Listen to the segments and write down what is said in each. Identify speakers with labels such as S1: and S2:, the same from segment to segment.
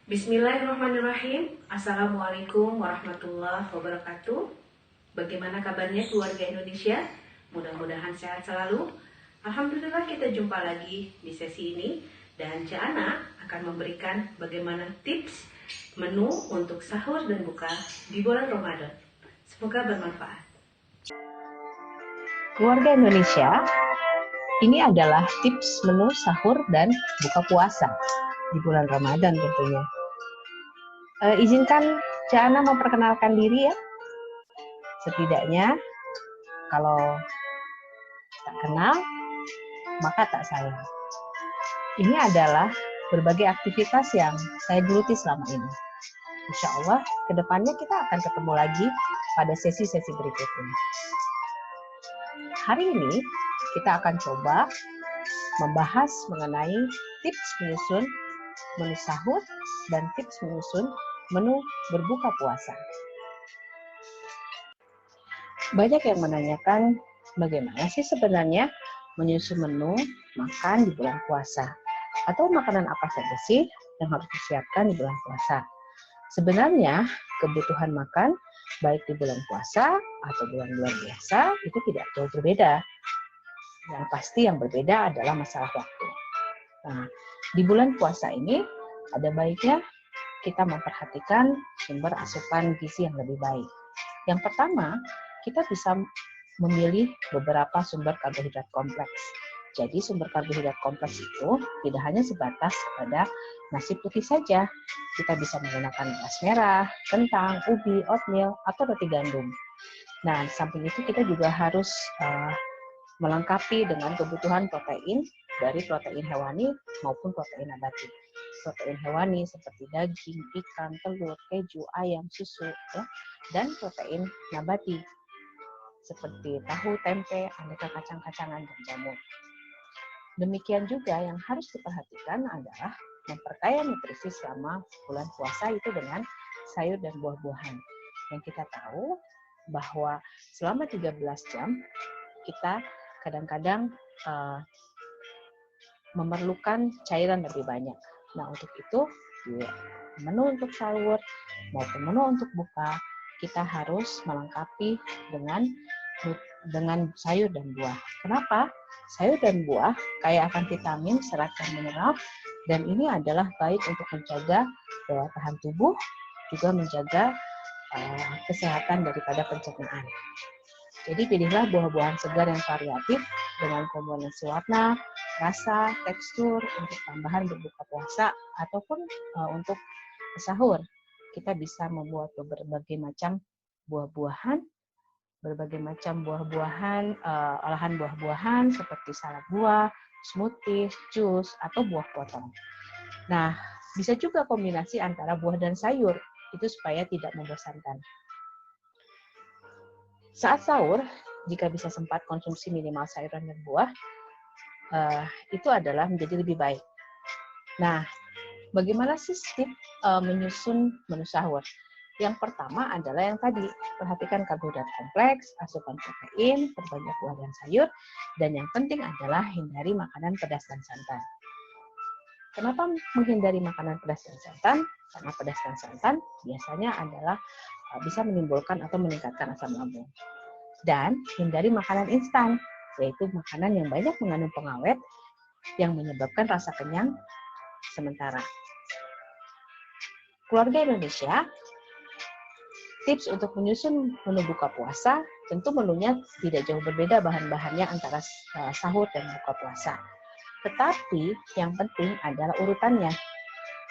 S1: Bismillahirrahmanirrahim. Assalamualaikum warahmatullahi wabarakatuh. Bagaimana kabarnya keluarga Indonesia? Mudah-mudahan sehat selalu. Alhamdulillah kita jumpa lagi di sesi ini. Dan Cak Ana akan memberikan bagaimana tips menu untuk sahur dan buka di bulan Ramadan. Semoga bermanfaat.
S2: Keluarga Indonesia, ini adalah tips menu sahur dan buka puasa di bulan Ramadan tentunya. Izinkan Cak Ana memperkenalkan diri ya. Setidaknya kalau tak kenal, maka tak sayang. Ini adalah berbagai aktivitas yang saya geluti selama ini. Insya Allah, kedepannya kita akan ketemu lagi pada sesi-sesi berikutnya. Hari ini kita akan coba membahas mengenai tips menyusun menu sahur dan tips menyusun menu berbuka puasa. Banyak yang menanyakan bagaimana sih sebenarnya menyusun menu makan di bulan puasa, atau makanan apa saja sih yang harus disiapkan di bulan puasa. Sebenarnya kebutuhan makan baik di bulan puasa atau bulan-bulan biasa itu tidak jauh berbeda. Yang pasti yang berbeda adalah masalah waktu. Nah, di bulan puasa ini ada baiknya kita memperhatikan sumber asupan gizi yang lebih baik. Yang pertama, kita bisa memilih beberapa sumber karbohidrat kompleks. Jadi sumber karbohidrat kompleks itu tidak hanya sebatas pada nasi putih saja. Kita bisa menggunakan beras merah, kentang, ubi, oatmeal, atau roti gandum. Nah, di samping itu kita juga harus melengkapi dengan kebutuhan protein dari protein hewani maupun protein nabati. Protein hewani seperti daging, ikan, telur, keju, ayam, susu, ya, dan protein nabati seperti tahu, tempe, aneka kacang-kacangan, dan jamur. Demikian juga yang harus diperhatikan adalah memperkaya nutrisi selama bulan puasa itu dengan sayur dan buah-buahan. Yang kita tahu bahwa selama 13 jam kita kadang-kadang memerlukan cairan lebih banyak. Nah, untuk itu di menu untuk sahur maupun menu untuk buka kita harus melengkapi dengan sayur dan buah. Kenapa? Sayur dan buah kaya akan vitamin, serat, dan mineral, dan ini adalah baik untuk menjaga daya tahan tubuh, juga menjaga kesehatan daripada pencernaan. Jadi pilihlah buah-buahan segar yang variatif dengan kombinasi warna, rasa, tekstur untuk tambahan berbuka puasa ataupun untuk sahur. Kita bisa membuat berbagai macam buah-buahan, olahan buah-buahan seperti salad buah, smoothies, jus, atau buah potong. Nah, bisa juga kombinasi antara buah dan sayur, itu supaya tidak membosankan. Saat sahur, jika bisa sempat konsumsi minimal sayuran dan buah, itu adalah menjadi lebih baik. Nah, bagaimana sih tips menyusun menu sahur? Yang pertama adalah yang tadi, perhatikan karbohidrat kompleks, asupan protein, perbanyak buah dan sayur, dan yang penting adalah hindari makanan pedas dan santan. Kenapa menghindari makanan pedas dan santan? Karena pedas dan santan biasanya adalah bisa menimbulkan atau meningkatkan asam lambung. Dan hindari makanan instan, yaitu makanan yang banyak mengandung pengawet yang menyebabkan rasa kenyang sementara. Keluarga Indonesia, tips untuk menyusun menu buka puasa, tentu menunya tidak jauh berbeda bahan-bahannya antara sahur dan buka puasa. Tetapi yang penting adalah urutannya.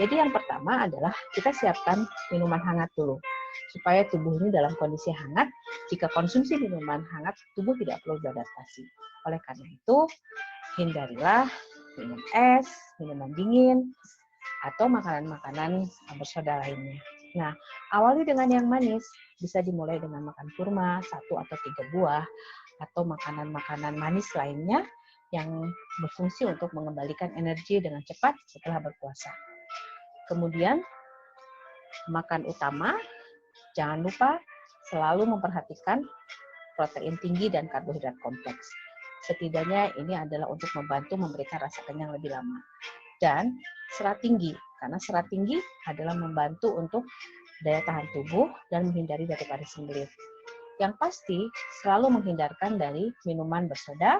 S2: Jadi yang pertama adalah kita siapkan minuman hangat dulu. Supaya tubuh ini dalam kondisi hangat, jika konsumsi minuman hangat, tubuh tidak perlu beradaptasi. Oleh karena itu, hindarilah minum es, minuman dingin, atau makanan-makanan bersoda lainnya. Nah, awali dengan yang manis, bisa dimulai dengan makan kurma, 1 atau 3 buah, atau makanan-makanan manis lainnya yang berfungsi untuk mengembalikan energi dengan cepat setelah berpuasa. Kemudian, makan utama, jangan lupa selalu memperhatikan protein tinggi dan karbohidrat kompleks. Setidaknya ini adalah untuk membantu memberikan rasa kenyang lebih lama. Dan serat tinggi, karena serat tinggi adalah membantu untuk daya tahan tubuh dan menghindari daripada sembelit. Yang pasti, selalu menghindarkan dari minuman bersoda,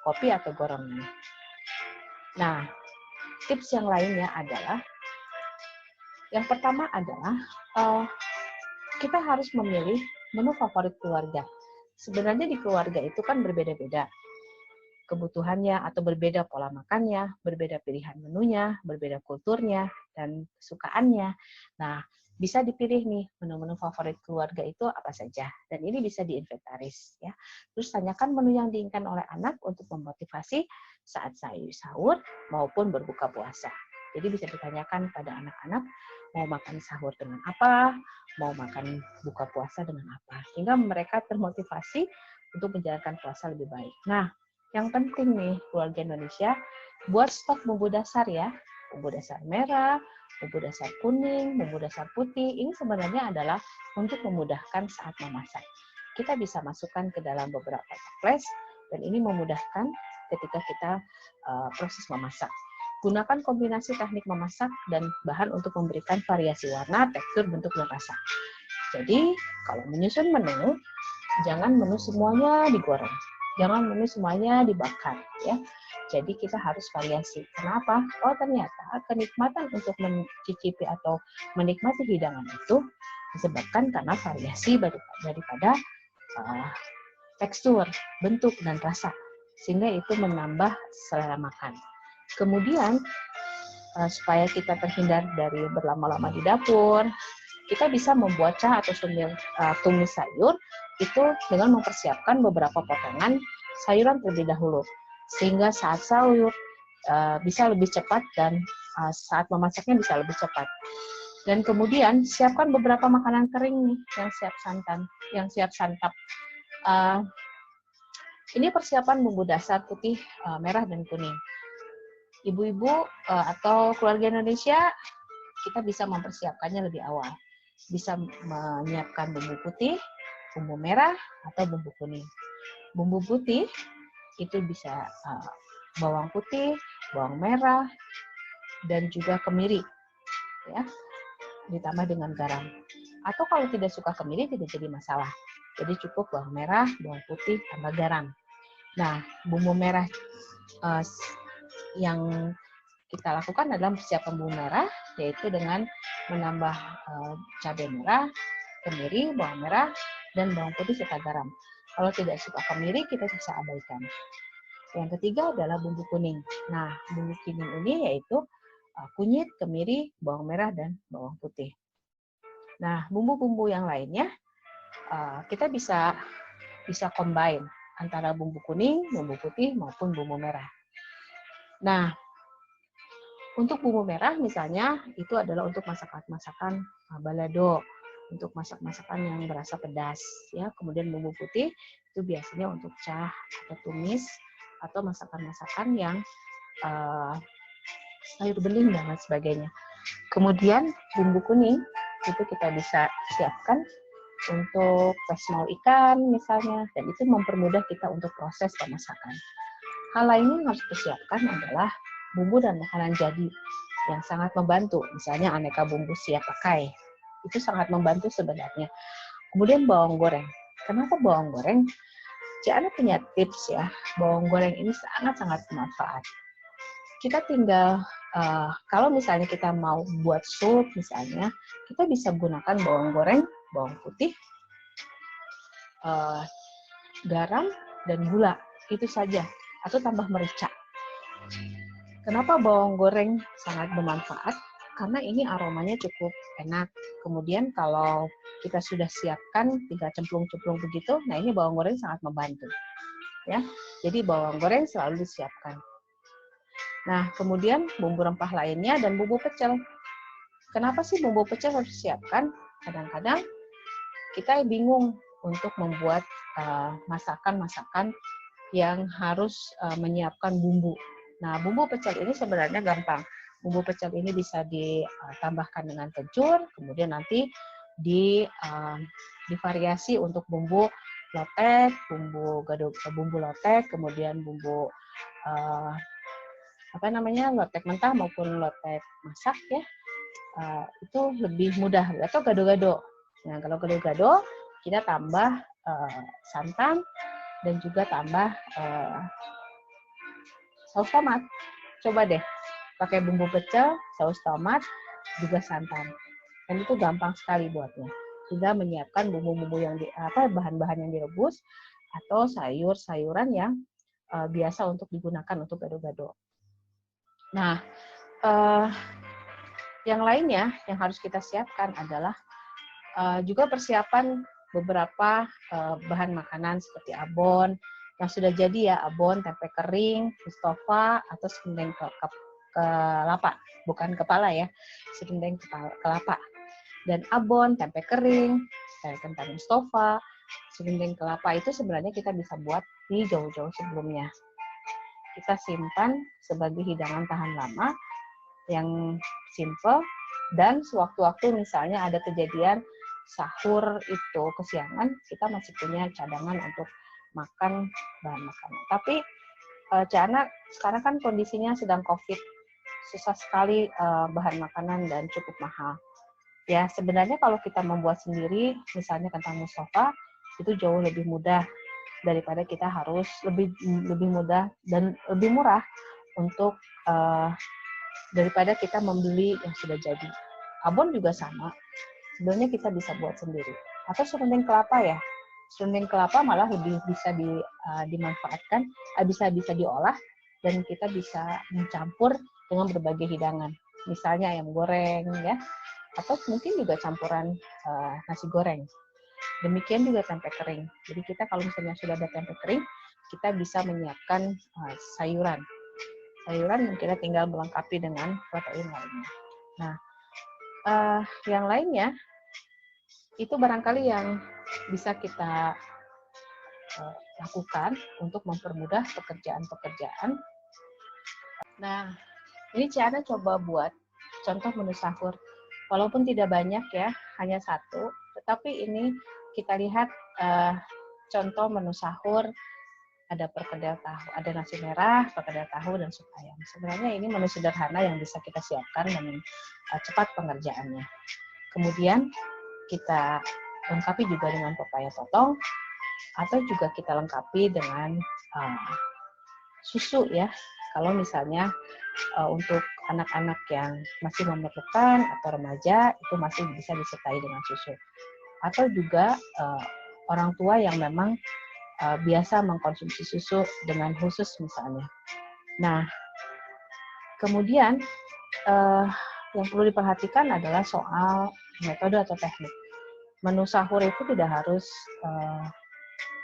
S2: kopi atau gorengan. Nah, tips yang lainnya adalah, yang pertama adalah kita harus memilih menu favorit keluarga. Sebenarnya di keluarga itu kan berbeda-beda kebutuhannya atau berbeda pola makannya, berbeda pilihan menunya, berbeda kulturnya, dan kesukaannya. Nah, bisa dipilih nih menu-menu favorit keluarga itu apa saja, dan ini bisa diinventaris ya. Terus tanyakan menu yang diinginkan oleh anak untuk memotivasi saat sahur maupun berbuka puasa. Jadi bisa ditanyakan pada anak-anak mau makan sahur dengan apa, mau makan buka puasa dengan apa, sehingga mereka termotivasi untuk menjalankan puasa lebih baik. Nah, yang penting nih keluarga Indonesia, buat stok bumbu dasar ya, bumbu dasar merah, bumbu dasar kuning, bumbu dasar putih. Ini sebenarnya adalah untuk memudahkan saat memasak. Kita bisa masukkan ke dalam beberapa toples dan ini memudahkan ketika kita proses memasak. Gunakan kombinasi teknik memasak dan bahan untuk memberikan variasi warna, tekstur, bentuk, dan rasa. Jadi kalau menyusun menu, jangan menu semuanya digoreng. Jangan menu semuanya dibakar ya. Jadi kita harus variasi. Kenapa? Oh ternyata kenikmatan untuk mencicipi atau menikmati hidangan itu disebabkan karena variasi daripada tekstur, bentuk, dan rasa. Sehingga itu menambah selera makan. Kemudian supaya kita terhindar dari berlama-lama di dapur, kita bisa membuat cah atau tumis sayur itu dengan mempersiapkan beberapa potongan sayuran terlebih dahulu, sehingga saat sahur bisa lebih cepat dan saat memasaknya bisa lebih cepat. Dan kemudian siapkan beberapa makanan kering nih yang siap santap. Ini persiapan bumbu dasar putih, merah, dan kuning. Ibu-ibu atau keluarga Indonesia, kita bisa mempersiapkannya lebih awal. Bisa menyiapkan bumbu putih, bumbu merah, atau bumbu kuning. Bumbu putih itu bisa bawang putih, bawang merah, dan juga kemiri, ya, ditambah dengan garam. Atau kalau tidak suka kemiri tidak jadi masalah. Jadi cukup bawang merah, bawang putih, tambah garam. Nah, bumbu merah yang kita lakukan adalah persiapan bumbu merah, yaitu dengan menambah cabai merah, kemiri, bawang merah, dan bawang putih serta garam. Kalau tidak suka kemiri, kita bisa abaikan. Yang ketiga adalah bumbu kuning. Nah, bumbu kuning ini yaitu kunyit, kemiri, bawang merah, dan bawang putih. Nah, bumbu-bumbu yang lainnya kita bisa combine antara bumbu kuning, bumbu putih, maupun bumbu merah. Nah, untuk bumbu merah misalnya itu adalah untuk masakan balado, untuk masakan yang berasa pedas ya. Kemudian bumbu putih itu biasanya untuk cah atau tumis atau masakan-masakan yang sayur beling dan lain sebagainya. Kemudian bumbu kuning itu kita bisa siapkan untuk pesmol ikan misalnya, dan itu mempermudah kita untuk proses pemasakan. Hal lainnya yang harus disiapkan adalah bumbu dan makanan jadi yang sangat membantu, misalnya aneka bumbu siap pakai. Itu sangat membantu sebenarnya. Kemudian bawang goreng. Kenapa bawang goreng? Ciana punya tips ya, bawang goreng ini sangat-sangat bermanfaat. Kita tinggal, kalau misalnya kita mau buat sup misalnya, kita bisa gunakan bawang goreng, bawang putih, garam, dan gula. Itu saja. Atau tambah merica. Kenapa bawang goreng sangat bermanfaat? Karena ini aromanya cukup enak. Kemudian kalau kita sudah siapkan 3 cemplung-cemplung begitu, nah ini bawang goreng sangat membantu. Ya, jadi bawang goreng selalu disiapkan. Nah, kemudian bumbu rempah lainnya dan bumbu pecel. Kenapa sih bumbu pecel harus disiapkan? Kadang-kadang kita bingung untuk membuat masakan-masakan yang harus menyiapkan bumbu. Nah, bumbu pecel ini sebenarnya gampang. Bumbu pecel ini bisa ditambahkan dengan kencur, kemudian nanti divariasi untuk bumbu lotek, bumbu lotek, kemudian bumbu lotek mentah maupun lotek masak ya. itu lebih mudah, atau gado-gado. Nah, kalau gado-gado kita tambah santan dan juga tambah saus tomat. Coba deh pakai bumbu pecel, saus tomat, juga santan. Dan itu gampang sekali buatnya. Tinggal menyiapkan bumbu-bumbu yang bahan-bahan yang direbus atau sayur-sayuran yang biasa untuk digunakan untuk gado-gado. Nah, yang lainnya yang harus kita siapkan adalah juga persiapan beberapa bahan makanan seperti abon yang sudah jadi ya, abon, tempe kering, mustofa, atau serundeng kelapa, bukan kepala ya, serundeng kelapa. Dan abon, tempe kering, kentang mustofa, serundeng kelapa itu sebenarnya kita bisa buat di jauh-jauh sebelumnya. Kita simpan sebagai hidangan tahan lama yang simple, dan sewaktu-waktu misalnya ada kejadian sahur itu kesiangan, kita masih punya cadangan untuk makan bahan makanan. Tapi Cana, sekarang kan kondisinya sedang COVID, susah sekali bahan makanan dan cukup mahal. Ya, sebenarnya kalau kita membuat sendiri, misalnya kentang mustofa, itu jauh lebih mudah daripada kita harus lebih mudah dan lebih murah untuk daripada kita membeli yang sudah jadi. Abon juga sama, sebenarnya kita bisa buat sendiri. Atau serundeng kelapa ya, serundeng kelapa malah lebih bisa dimanfaatkan, bisa diolah, dan kita bisa mencampur dengan berbagai hidangan. Misalnya ayam goreng ya, atau mungkin juga campuran nasi goreng. Demikian juga tempe kering. Jadi kita kalau misalnya sudah ada tempe kering, kita bisa menyiapkan sayuran yang kita tinggal melengkapi dengan protein lainnya. Nah, yang lainnya itu barangkali yang bisa kita lakukan untuk mempermudah pekerjaan-pekerjaan. Nah, ini Ciana coba buat contoh menu sahur. Walaupun tidak banyak ya, hanya satu, tetapi ini kita lihat contoh menu sahur, ada perkedel tahu, ada nasi merah, perkedel tahu, dan sup ayam. Sebenarnya ini menu sederhana yang bisa kita siapkan dengan cepat pengerjaannya. Kemudian kita lengkapi juga dengan pepaya potong, atau juga kita lengkapi dengan susu ya. Kalau misalnya untuk anak-anak yang masih memerlukan atau remaja, itu masih bisa disertai dengan susu. Atau juga orang tua yang memang biasa mengkonsumsi susu dengan khusus misalnya. Nah, kemudian yang perlu diperhatikan adalah soal metode atau teknik. Menu sahur itu tidak harus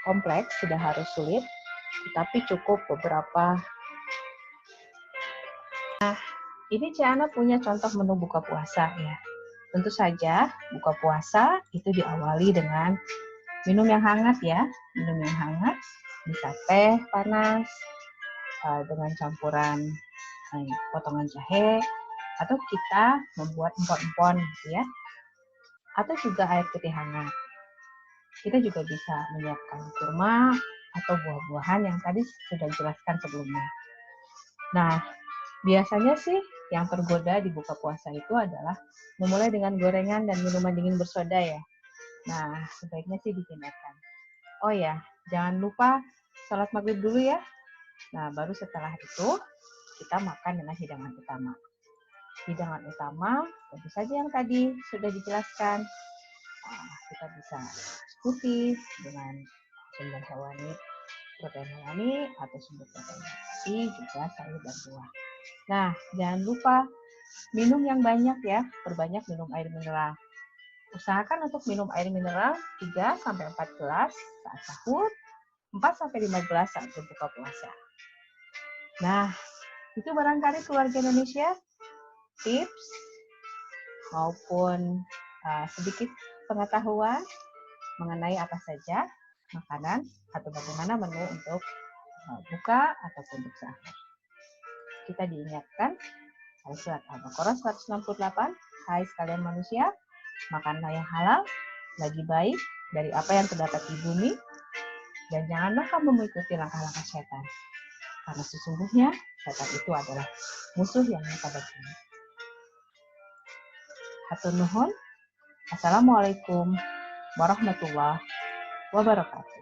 S2: kompleks, tidak harus sulit, tetapi cukup beberapa. Nah, ini Ciana punya contoh menu buka puasa ya. Tentu saja buka puasa itu diawali dengan minum yang hangat ya, minum yang hangat, bisa teh panas dengan campuran potongan jahe, atau kita membuat empon-empon gitu ya, atau juga air putih hangat. Kita juga bisa menyiapkan kurma atau buah-buahan yang tadi sudah jelaskan sebelumnya. Nah, biasanya sih yang tergoda di buka puasa itu adalah memulai dengan gorengan dan minuman dingin bersoda ya. Nah, sebaiknya sih dihindarkan. Oh ya, jangan lupa sholat maghrib dulu ya. Nah, baru setelah itu kita makan dengan hidangan utama. Hidangan utama tentu saja yang tadi sudah dijelaskan. Kita bisa putih dengan sumber hewani, protein hewani, atau sumber protein nasi, juga sayur dan buah. Nah, jangan lupa minum yang banyak ya, perbanyak minum air mineral. Usahakan untuk minum air mineral 3-4 gelas saat sahur, 4-5 gelas saat berbuka puasa. Nah, itu barangkali keluarga Indonesia, tips maupun sedikit pengetahuan mengenai apa saja makanan atau bagaimana menu untuk buka ataupun untuk sahur. Kita diingatkan oleh surat Al-Baqarah 168, hai sekalian manusia, makanlah yang halal, lagi baik dari apa yang terdapat di bumi, dan janganlah kamu mengikuti langkah-langkah setan. Karena sesungguhnya setan itu adalah musuh yang nyata bagimu. Hatur nuhun. Assalamualaikum warahmatullahi wabarakatuh.